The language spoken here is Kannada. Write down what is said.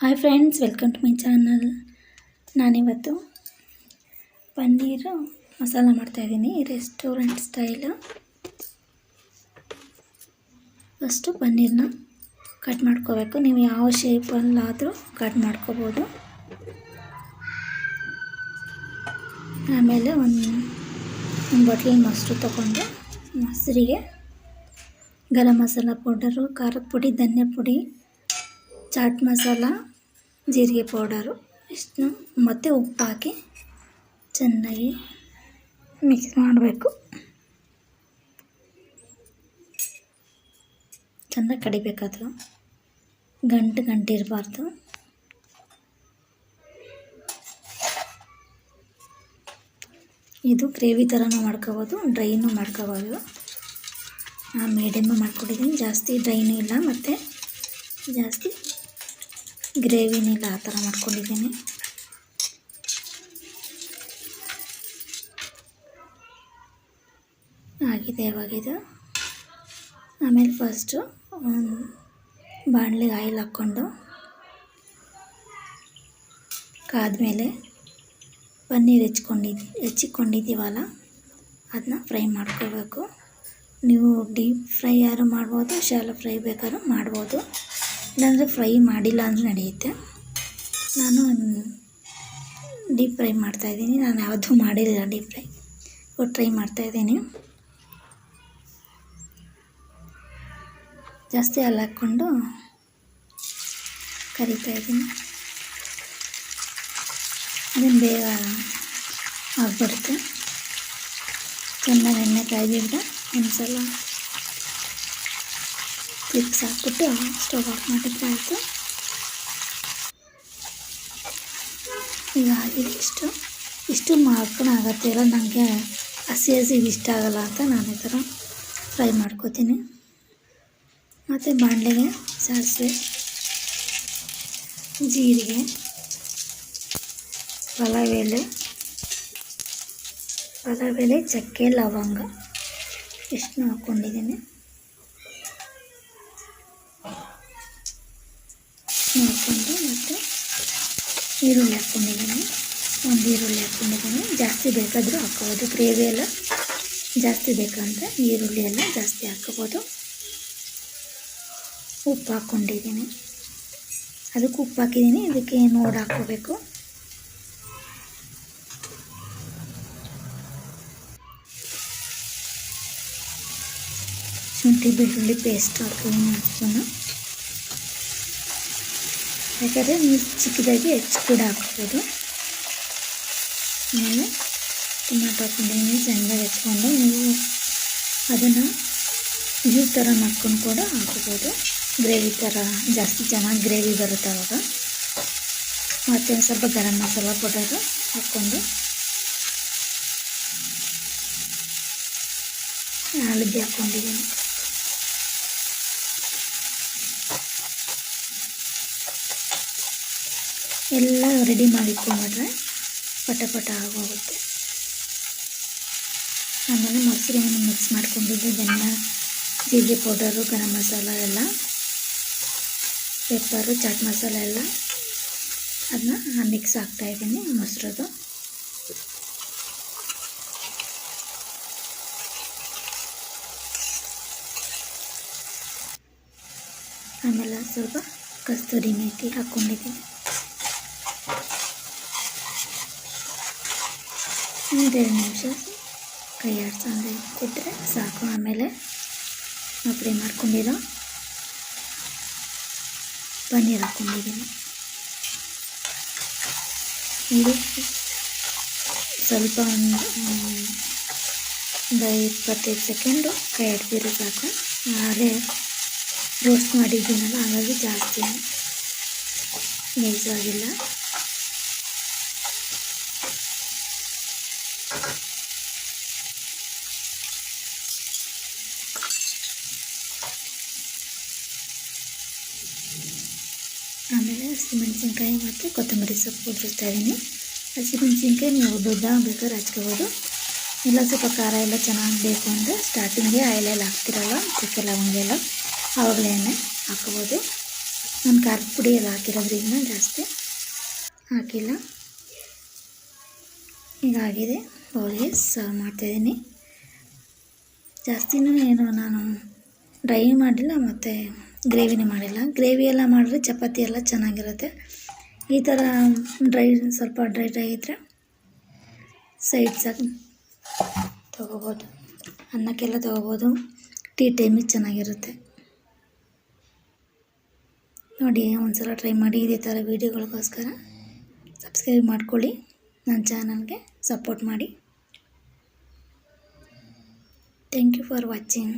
Hi friends, welcome to my channel. ನಾನಿವತ್ತು ಪನ್ನೀರು ಮಸಾಲ ಮಾಡ್ತಾಯಿದ್ದೀನಿ, ರೆಸ್ಟೋರೆಂಟ್ ಸ್ಟೈಲು. ಫಸ್ಟು ಪನ್ನೀರನ್ನ ಕಟ್ ಮಾಡ್ಕೋಬೇಕು. ನೀವು ಯಾವ ಶೇಪಲ್ಲಾದರೂ ಕಟ್ ಮಾಡ್ಕೋಬೋದು. ಆಮೇಲೆ ಒಂದು ಬಾಟ್ಲಿ ಮೊಸರು ತೊಗೊಂಡು ಮೊಸರಿಗೆ ಗರಂ ಮಸಾಲ ಪೌಡರು, ಖಾರದ ಪುಡಿ, ಧನಿಯಾ ಪುಡಿ, ಚಾಟ್ ಮಸಾಲ, ಜೀರಿಗೆ ಪೌಡರು ಇಷ್ಟು ಮತ್ತು ಉಪ್ಪು ಹಾಕಿ ಚೆನ್ನಾಗಿ ಮಿಕ್ಸ್ ಮಾಡಬೇಕು. ಚೆನ್ನಾಗಿ ಕಡಿಬೇಕದು, ಗಂಟು ಇರಬಾರ್ದು. ಇದು ಗ್ರೇವಿ ಥರನೂ ಮಾಡ್ಕೋಬೋದು, ಡ್ರೈನೂ ಮಾಡ್ಕೋಬೋದು. ನಾನು ಮೀಡಿಯಮ್ ಮಾಡ್ಕೊಂಡಿದ್ದೀನಿ, ಜಾಸ್ತಿ ಡ್ರೈನೂ ಇಲ್ಲ ಮತ್ತು ಜಾಸ್ತಿ ಗ್ರೇವಿನಿಲ್ಲ, ಆ ಥರ ಮಾಡ್ಕೊಂಡಿದ್ದೀನಿ. ಆಗಿದೆ ಇವಾಗಿದು. ಆಮೇಲೆ ಫಸ್ಟು ಬಾಣಲೆಗೆ ಆಯಿಲ್ ಹಾಕ್ಕೊಂಡು ಕಾದ್ಮೇಲೆ ಪನ್ನೀರ್ ಹೆಚ್ಚಿಕೊಂಡಿದ್ದೀವಲ್ಲ ಅದನ್ನ ಫ್ರೈ ಮಾಡ್ಕೋಬೇಕು. ನೀವು ಡೀಪ್ ಫ್ರೈ ಯಾರು ಮಾಡ್ಬೋದು, ಶಾಲೋ ಫ್ರೈ ಬೇಕಾದ್ರೂ ಮಾಡ್ಬೋದು, ಇಲ್ಲಾಂದರೆ ಫ್ರೈ ಮಾಡಿಲ್ಲ ಅಂದರೆ ನಡೆಯುತ್ತೆ. ನಾನು ಡೀಪ್ ಫ್ರೈ ಮಾಡ್ತಾಯಿದ್ದೀನಿ. ನಾನು ಯಾವುದೂ ಮಾಡಿರಲಿಲ್ಲ ಡೀಪ್ ಫ್ರೈ, ಟ್ರೈ ಮಾಡ್ತಾಯಿದ್ದೀನಿ. ಜಾಸ್ತಿ ಹಾಲು ಹಾಕ್ಕೊಂಡು ಕರಿತಾಯಿದ್ದೀನಿ. ಅದನ್ನು ಬೇಗ ಆಗಿಬಿಡುತ್ತೆ. ಚೆನ್ನಾಗಿ ಎಣ್ಣೆ ಕಾಯ್ದಿದ್ರೆ ಒಂದು ಸಲ ಕ್ಲಿಪ್ಸ್ ಹಾಕ್ಬಿಟ್ಟು ಸ್ಟವ್ ಆಫ್ ಮಾಡಿದ್ರೆ ಆಯಿತು. ಈಗ ಆಗಿದೆ ಇಷ್ಟು ಮಾಡ್ಕೊಳಾಗತ್ತೆ ಇಲ್ಲ. ನನಗೆ ಹಸಿ ಇಷ್ಟ ಆಗೋಲ್ಲ ಅಂತ ನಾನು ಈ ಥರ ಫ್ರೈ ಮಾಡ್ಕೋತೀನಿ. ಮತ್ತು ಬಾಣಲೆಗೆ ಸಾಸಿವೆ, ಜೀರಿಗೆ, ಪಲಾವ್ ಎಲೆ, ಚಕ್ಕೆ, ಲವಂಗ ಇಷ್ಟನ್ನು ಹಾಕ್ಕೊಂಡಿದ್ದೀನಿ. ಹಾಕ್ಕೊಂಡು ಮತ್ತು ಈರುಳ್ಳಿ ಹಾಕ್ಕೊಂಡಿದ್ದೀನಿ. ಒಂದು ಈರುಳ್ಳಿ ಹಾಕ್ಕೊಂಡಿದ್ದೀನಿ. ಜಾಸ್ತಿ ಬೇಕಾದರೂ ಹಾಕ್ಕೋಬೋದು. ಗ್ರೇವಿ ಎಲ್ಲ ಜಾಸ್ತಿ ಬೇಕಂದರೆ ಈರುಳ್ಳಿ ಎಲ್ಲ ಜಾಸ್ತಿ ಹಾಕ್ಕೋಬೋದು. ಉಪ್ಪು ಹಾಕ್ಕೊಂಡಿದ್ದೀನಿ. ಅದಕ್ಕೆ ಉಪ್ಪು ಹಾಕಿದ್ದೀನಿ. ಇದಕ್ಕೆ ನೋಡಿ ಹಾಕ್ಕೋಬೇಕು. ಶುಂಠಿ ಬೆಳ್ಳುಳ್ಳಿ ಪೇಸ್ಟ್ ಹಾಕ್ತೀನಿ ಸ್ಪೂನು. ಬೇಕಾದ್ರೆ ನೀವು ಚಿಕ್ಕದಾಗಿ ಹೆಚ್ಚು ಕೂಡ ಹಾಕ್ಬೋದು. ಆಮೇಲೆ ಟೊಮೆಟೊ ಹಾಕ್ಕೊಂಡಿದ್ದೀನಿ. ಚೆನ್ನಾಗಿ ಹೆಚ್ಕೊಂಡು ನೀವು ಅದನ್ನು ಜ್ಯೂಸ್ ಥರ ಮಾಡ್ಕೊಂಡು ಕೂಡ ಹಾಕ್ಬೋದು. ಗ್ರೇವಿ ಥರ ಜಾಸ್ತಿ ಚೆನ್ನಾಗಿ ಗ್ರೇವಿ ಬರುತ್ತೆ ಆವಾಗ. ಮತ್ತು ಒಂದು ಸ್ವಲ್ಪ ಗರಂ ಮಸಾಲ ಪೌಡರು ಹಾಕ್ಕೊಂಡು ಹಳದಿ ಹಾಕ್ಕೊಂಡಿದ್ದೀನಿ. ಎಲ್ಲ ರೆಡಿ ಮಾಡಿಕೊಂಡ್ಬಿಟ್ರೆ ಪಟ ಆಗೋಗುತ್ತೆ. ಆಮೇಲೆ ಮೊಸರನ್ನು ಮಿಕ್ಸ್ ಮಾಡ್ಕೊಂಡಿದ್ದು ಧನಿಯಾ, ಜೀರಿಗೆ ಪೌಡರು, ಗರಂ ಮಸಾಲ ಎಲ್ಲ, ಪೆಪ್ಪರು, ಚಾಟ್ ಮಸಾಲ ಎಲ್ಲ ಅದನ್ನ ಮಿಕ್ಸ್ ಹಾಕ್ತಾಯಿದ್ದೀನಿ ಮೊಸರದು. ಆಮೇಲೆ ಸ್ವಲ್ಪ ಕಸ್ತೂರಿ ಮೇಥಿ ಹಾಕ್ಕೊಂಡಿದ್ದೀನಿ. 2 ನಿಮಿಷ ಕೈ ಆಡಿಸ್ಕೊಂಡು ಇಟ್ಟರೆ ಸಾಕು. ಆಮೇಲೆ ನಾವು ಫ್ರೈ ಮಾಡ್ಕೊಂಡಿರೋ ಪನ್ನೀರ್ ಹಾಕ್ಕೊಂಡಿದ್ದೀನಿ. ಇದು ಸ್ವಲ್ಪ ಒಂದು 25 ಸೆಕೆಂಡು ಕೈ ಆಡ್ತಿರೋ ಸಾಕು. ಹಾಗೆ ರೋಸ್ಟ್ ಮಾಡಿದ್ದೀನಲ್ಲ, ಹಾಗಾಗಿ ಜಾಸ್ತಿ ನೈಸಾಗಿಲ್ಲ. ಆಮೇಲೆ ಹಸಿಮೆಣಸಿನ್ಕಾಯಿ ಮತ್ತು ಕೊತ್ತಂಬರಿ ಸೊಪ್ಪು ಉದುರಿಸ್ತಾಯಿದ್ದೀನಿ. ಹಸಿಮೆಣಸಿನ್ಕಾಯಿ ನೀವು ದೊಡ್ಡ ಬೇಕಾದ್ರೆ ಹಚ್ಕೋಬೋದು. ಇಲ್ಲ ಸ್ವಲ್ಪ ಖಾರ ಎಲ್ಲ ಚೆನ್ನಾಗಿ ಬೇಕು ಅಂದರೆ ಸ್ಟಾರ್ಟಿಂಗೇ ಆಯಿಲೆಲ್ಲ ಹಾಕ್ತಿರಲ್ಲ, ಚಕ್ಕೆ ಲವಂಗ ಎಲ್ಲ, ಆವಾಗಲೇ ಎಣ್ಣೆ ಹಾಕ್ಕೋಬೋದು. ನಾನು ಖಾರದ ಪುಡಿ ಎಲ್ಲ ಹಾಕಿರೋದ್ರಿಂದ ಜಾಸ್ತಿ ಹಾಕಿಲ್ಲ. ಹೀಗಾಗಿದೆ, ಬೌಲ್ಗೆ ಸರ್ವ್ ಮಾಡ್ತಾಯಿದ್ದೀನಿ. ಜಾಸ್ತಿನೂ ಏನು ನಾನು ಡ್ರೈ ಮಾಡಿಲ್ಲ ಮತ್ತು ಗ್ರೇವಿನೇ ಮಾಡಿಲ್ಲ. ಗ್ರೇವಿ ಎಲ್ಲ ಮಾಡಿದ್ರೆ ಚಪಾತಿ ಎಲ್ಲ ಚೆನ್ನಾಗಿರುತ್ತೆ. ಈ ಥರ ಸ್ವಲ್ಪ ಡ್ರೈ ಇದ್ದರೆ ಸೈಡ್ಸಾಗಿ ತೊಗೋಬೋದು, ಅನ್ನಕ್ಕೆಲ್ಲ ತೊಗೋಬೋದು. ಟೀ ಟೈಮಿಗೆ ಚೆನ್ನಾಗಿರುತ್ತೆ. ನೋಡಿ, ಒಂದ್ಸಲ ಟ್ರೈ ಮಾಡಿ. ಇದೇ ಥರ ವೀಡಿಯೋಗಳಿಗೋಸ್ಕರ ಸಬ್ಸ್ಕ್ರೈಬ್ ಮಾಡ್ಕೊಳ್ಳಿ, ನನ್ನ ಚಾನಲ್ಗೆ ಸಪೋರ್ಟ್ ಮಾಡಿ. Thank you for watching.